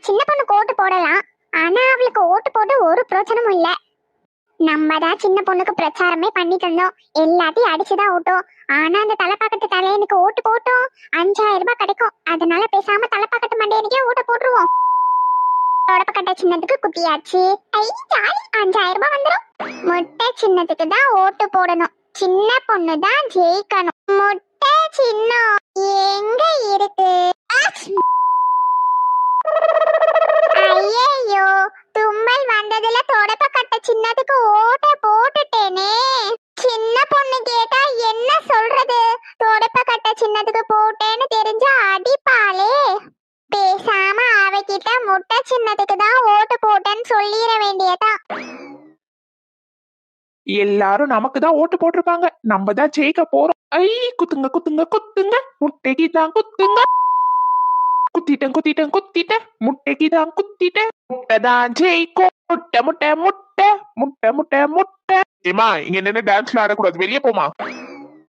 சின்ன பொண்ணுக்கு ஓட்டு போடலாம். ஆனா அவளுக்கு ஓட்டு போட்டு ஒரு பிரச்சனமும் இல்ல. நம்ம தான் சின்ன பொண்ணுக்கு பிரச்சாரமே பண்ணி தந்தோம், எல்லாத்தையும் அடிச்சுதான் ஓட்டோம். ஆனா அந்த தலைப்பாக்கட்டு தலையனுக்கு ஓட்டு போட்டோம் 5000 ரூபாய் கிடைக்கும். அதனால பேசாம தலைப்பாக்கட்டு மண்டையனுக்கே ஓட்டு போட்டுருவோம். தொடப்பக்கட்டை சின்னத்துக்கு குத்தியாச்சு. ஐ ஜாலி, 5000 ரூபாய் வந்துடும். முட்டை சின்னத்துக்கு தான் ஓட்டு போடணும். சின்ன பொண்ணு தான் ஜெயிக்கணும். முட்டை சின்னம் எங்க இருக்கு? ஐயோ, தும்மல் வந்ததுல தொடப்பக்கட்டை சின்னத்துக்கு ஓட்ட போட்டுட்டேனே. சின்ன பொண்ணு கேட்டா என்ன சொல்றது? தொடப்பக்கட்டை சின்னத்துக்கு போட்டேன்னு தெரிஞ்சா அடிப்பாளே. பேசாம அவகிட்ட முட்டை சின்னத்துக்கு தான் ஓட்டு போட்டேன்னு சொல்லிட வேண்டியதா. எல்லாரும் நமக்கு தான் ஓட்டு போட்டிருப்பாங்க, நம்ம தான் ஜெயிக்க போறோம். ஐ குத்துங்க குத்துங்க குத்துங்க, முட்டைக்கு தான் குத்துங்க. குத்திட்டேன் குத்திட்டேன் குத்திட்டேன், முட்டைக்கு தான் குத்திட்டேன். முட்டை தான் ஜெயிக்கும். முட்டை முட்டை முட்டை முட்டை முட்டை முட்டை. ஏமா இங்க நின்று டான்ஸ்ல ஆடக்கூடாது, வெளியே போமா.